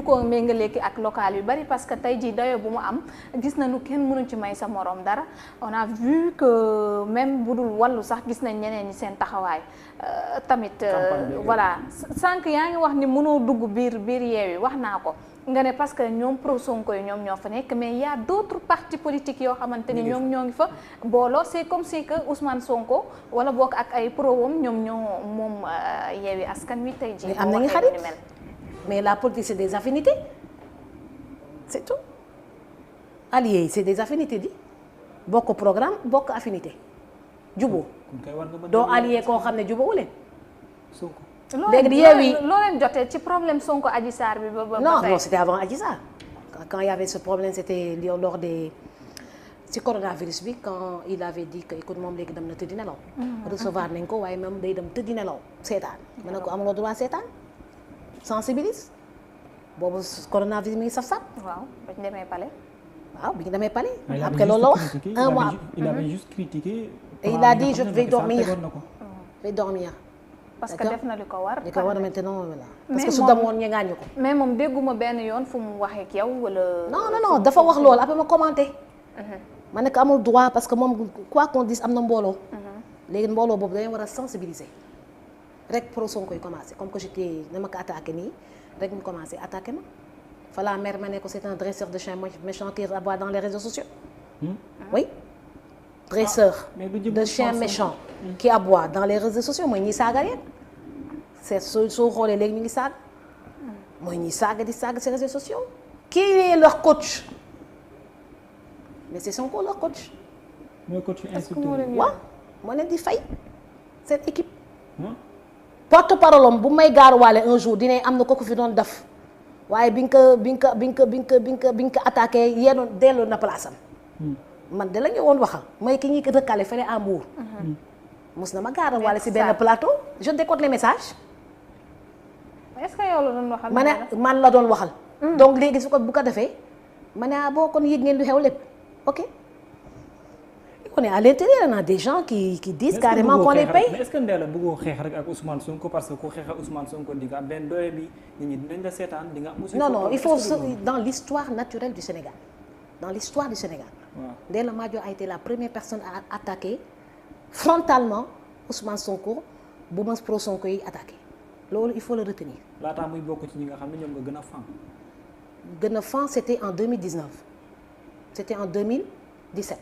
ñu ko méngaleeki ak local yu bari parce que tey jii dayo bu mu am gis nañu kenn mënu ci may sa morom dara on a vu que même bu dul wàllu sax gis nañ ñeneen ñi seen taxawaay tamit voilà sànq yaa ngi wax ni mënoo dugg biir Yewwi wax naa ko nga ne parce que ñoom pro Sonko yi ñoom ñoo fa nekk mais y a d'autres partis politiques yoo xamante ni ñoom ñoo ngi fa booloo c'est comme si que Ousmane Sonko wala bokk ak ay pro wam ñoom ñoo moom Yewwi Askan Wi tey jii. am nañu xarit mais la politique c'est des affinités c'est tout alliés c'est des affinités di bokk programme bokk affinité juboo doo allié koo xam ne jubóowu leen. léegi di Yewwi loo leen jotee ci problème Sonko Adji Sarr bi ba non c'était avant Adji Sarr quand il y avait ce problème c'était lors des ci coronavirus bi quand il avait dit que écoute moom léegi dem na tëddi nelaw recevoir nañ ko waaye moom day dem tëddi nelaw seetaan ma ne ko amuloo droit seetaan sensibilise boobu coronavirus mi ngi saf-saf waaw ba ñu demee palais waaw bi ñu demee palais après loolu la wax un mois il avait juste critiqué et il a dit je vais dormir parce que def na li ko war maintenant voilà parce que su demoon ñu gaañu ko mais moom dégguma benn yoon fu mu waxee ak yow wala non dafa wax loolu après ma commenté ma ne ko amul droit parce que moom quoi qu'on dise am na mbooloo léegi mbooloo boobu dañu war a sensibiliser rek pro Sonko koy commencé comme que j'étais na ma ko attaqué nii rek ñu commencé attaqué ma fa la mère ma ne ko c'est un dresseur de chien méchant qui aboie dans les réseaux sociaux oui dresseur de chien méchant qui aboie dans les réseaux sociaux mooy ñiy saaga yéen c'est soo xoolee léegi ñu ngi saaga mooy ñiy saaga di saaga ces réseaux sociaux qui est leur coach mais c'est Sonko leur coach mooy coach instructeur waaw moo leen di fay seen équipe porte parole am bu may gaaruwaale un jour dina am na ko fi doon def waaye bi nga ko attaqué yéen delloo na place am man de la ñu woon waxal mooy ki ñuy recalé fële à Mbour mos na ma gaaral wala si benn plateau je décode les messages. est-ce que yow la doon waxal. ma ne man la doon waxal. donc léegi su ko bu ko defee ma ne boo kon yëg ngeen lu xew lépp ok. on est à l'intérieur on a des gens qui disent carrément qu'on les paye. mais est-ce que Ndella bëggoo xeex rek ak Ousmane Sonko parce que ku xeex ak Ousmane Sonko di nga am benn doole bi nit ñi dinañ la seetaan di nga am aussi. non il faut dans l'histoire naturelle du Sénégal dans l'histoire du Sénégal. waaw Ndella Madior a été la première personne à attaquer frontalement Ousmane Sonko bu ma pro Sonko yi attaqué loolu il faut le retenir. laataa muy bokk ci ñi nga xam ne ñoom nga gën a fan. gën a fan c'était en 2019 c'était en 2017.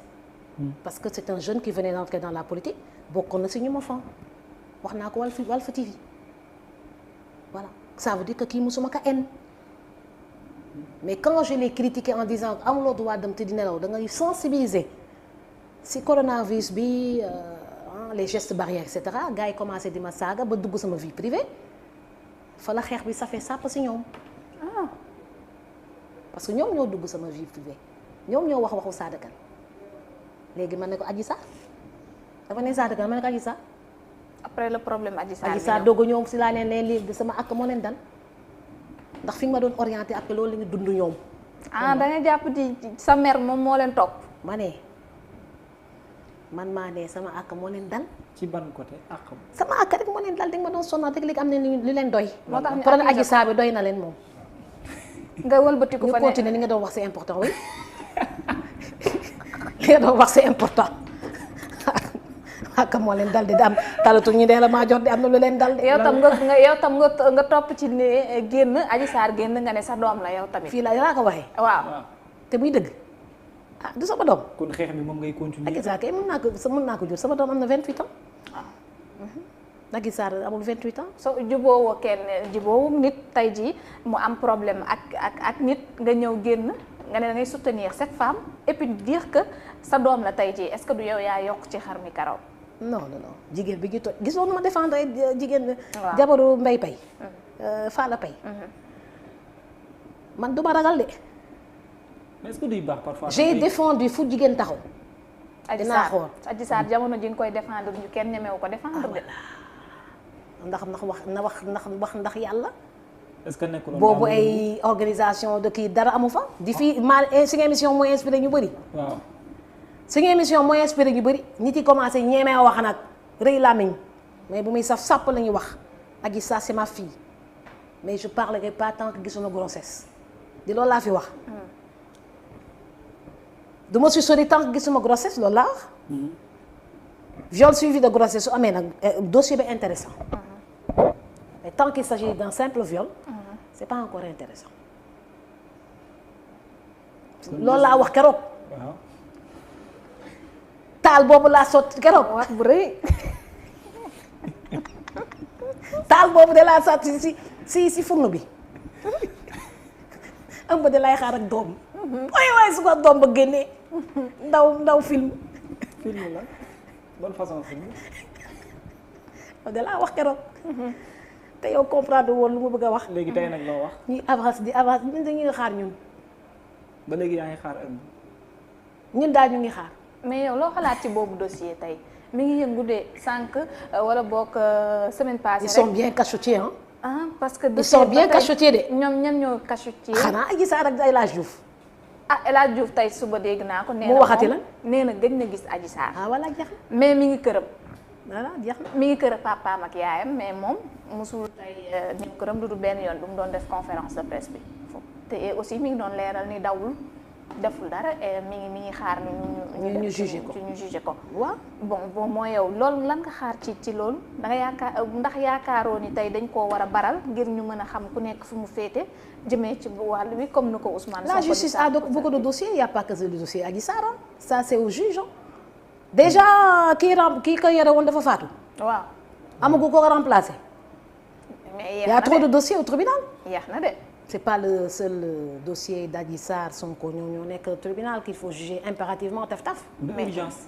parce que c'est un jeune qui venait d'entrer dans la politique bokkoon na si ñu ma fan wax naa ko Walf TV voilà ça veut dire que kii musuma ka en mais quand je l'ai critiqué en disant amuloo droit dem te di nelaw da ngay sensibiliser si coronavirus bi les gestes barrières et cetera gars yi commencé di ma saaga ba dugg sama vie privée fa la xeex bi safee sàpp si ñoom parce que ñoom ñoo dugg sama vie privée ñoom ñoo waxu Sada Kane léegi ma ne ko Adji Sarr dafa ne Sada Kane ma ne ko Adji Sarr après le problème Adji Sarr doog a ñoom si laa leen léegi sama ak moo leen dal ndax fi nga ma doon orienté ak loolu la ñu dund ñoom. da nga jàpp di sa mère moom moo leen topp. ma ne man maa ne sama ak moo leen dal. ci ban côté ak. sama ak rek moo leen dal dañ ma doon sonal rek léegi am na lu leen doy. moo tax ñu problème Adji Sarr bi doy na leen moom. nga wëlbatiku fa ne ñu continuer li nga doon wax c'est important oui. li nga doon wax c'est important. ak moo leen dal di am talatu ñu Ndella Madior di am na lu leen dal de. yow tam nga topp ci ne génn Adji Sarr génn nga ne sa doom la yow tamit. fii laa ko waxee. waaw te muy dëgg. du sama doom. kon xeex bi moom ngay continuer. Adji Sarr kay mën naa ko jur sama doom am na 28 ans. Adji Sarr amul 28 ans. soo jubóowoo kenn jubóowu nit tey jii mu am problème ak nit nga ñëw génn nga ne da ngay soutenir cette femme et puis dire que sa doom la tey jii est-ce que du yow yaa yokk ci xar mi karaw. non jigéen bi ñu toj gisoon ma défendre jigéen. waaw jabaru Mbaye Pay. Falla Pay. man du ma ragal de. mais est-ce que duy baax parfois. j'ai défendu fu jigéen taxaw. dinaa xool Adji Sarr jamono ji nga koy défendre ñu kenn ñemewu ko défendre de. ndax yàlla. est-ce que nekkul boobu ay organisation de kii dara amu fa. di fii suñu émission mooy inspiré ñu bëri. waaw. suñu émission mooy inspiré ñu bëri nit yi commencé ñeemee wax nag rëy làmmiñ mais bu muy sàpp la ñuy wax Adji Sarr c'est ma fille mais je parlerai pas tant que gisuma grossesse. di loolu laa fi wax. du ma si sori tant que gisuma grossesse loolu laa wax. viol suivi de grossesse su amee nag dossier bi intéressant. mais tant qu'il s'agit d'un simple viol. c'est pas encore intéressant. loolu laa wax keroog. waaw. taal boobu laa sotti keroog. wax bu rëy. taal boobu de laa sotti si furno bi. ëmb de lay xaar ak doom. waaye su ko doom ba génnee. ndaw film. film la bonne façon film. de laa wax keroog. te yow comprendre woon lu ma bëgg a wax. léegi tey nag loo wax. ñuy avance di avance ñun dañuy xaar ñun. ba léegi yaa ngi xaar ëmb. ñun daal ñu ngi xaar. mais yow loo xalaat ci boobu dossier tey mi ngi yëngu de sànq wala boog semaine passée ils sont bien cachotiers hein. ah parce que ils sont bien cachotiers de. ñoom ñan ñoo cachotier. xanaa Adji Sarr ak El Hadj Diouf. ah El Hadj Diouf tey suba dégg naa ko. nee na mu waxati la nee na gëj na gis Adji Sarr. ah voilà jeex na. mais mi ngi këram. voilà jeex na. mi ngi kër papaam ak yaayam mais moom mosul tey ñëw këram lu dul benn yoon bu mu doon def conférence de presse bi te aussi mi ngi doon leeral ni dawul deful dara et mi ngi xaar ñu jugé ko ñu jugé ko. waaw bon moo yow loolu lan nga xaar ci loolu da nga yaakaar ndax yaakaaroo ni tey dañ koo war a baral ngir ñu mën a xam ku nekk fu mu féete jëmee ci wàll wi comme ni ko Ousmane. la justice a beaucoup de dossiers il y a pas que le dossier Adji Sarr ça c'est au juge déjà kii ko yore woon dafa faatu. waaw amagu ko remplacer. mais il y a trop de dossiers au tribunal. yeex na de. c'est pas le seul dossier d'Adji Sarr Sonko ñoo nekk tribunal qu'il faut juger impérativement taf. mais urgence.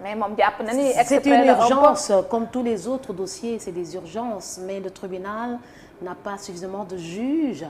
mais moom jàpp na ni. c'est une urgence comme tous les autres dossiers c'est des urgences mais le tribunal n'a pas suffisamment de juges.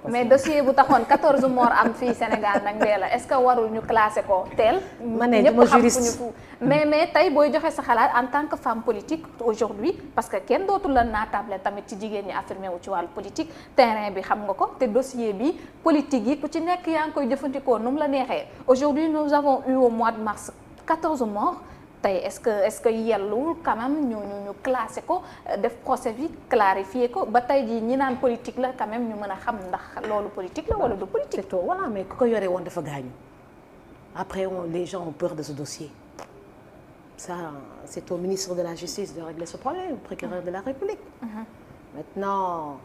mais dossier bu taxoon 14 morts am fii Sénégal nag ndee la est-ce que warul ñu classé ko teel. ma ne duma juriste mais tey booy joxe sa xalaat en tant que femme politique aujourd'hui parce que kenn dootul la naatable tamit ci jigéen ñi affirmé wu ci wàllu politique terrain bi xam nga ko te dossier bi politique yi ku ci nekk yaa ngi koy jëfandikoo nu mu la neexee aujourd'hui nous avons eu au mois de mars 14 morts. tey est-ce que yellul quand même ñu classé ko def procès bi clarifié ko ba tey jii ñi naan politique la quand même ñu mën a xam ndax loolu politique la wala du politique. c'est tout voilà mais ku ko yore woon dafa gaañu après les gens ont peur de ce dossier ça c'est au ministre de la Justice de régler ce problème au procureur de la République. Maintenant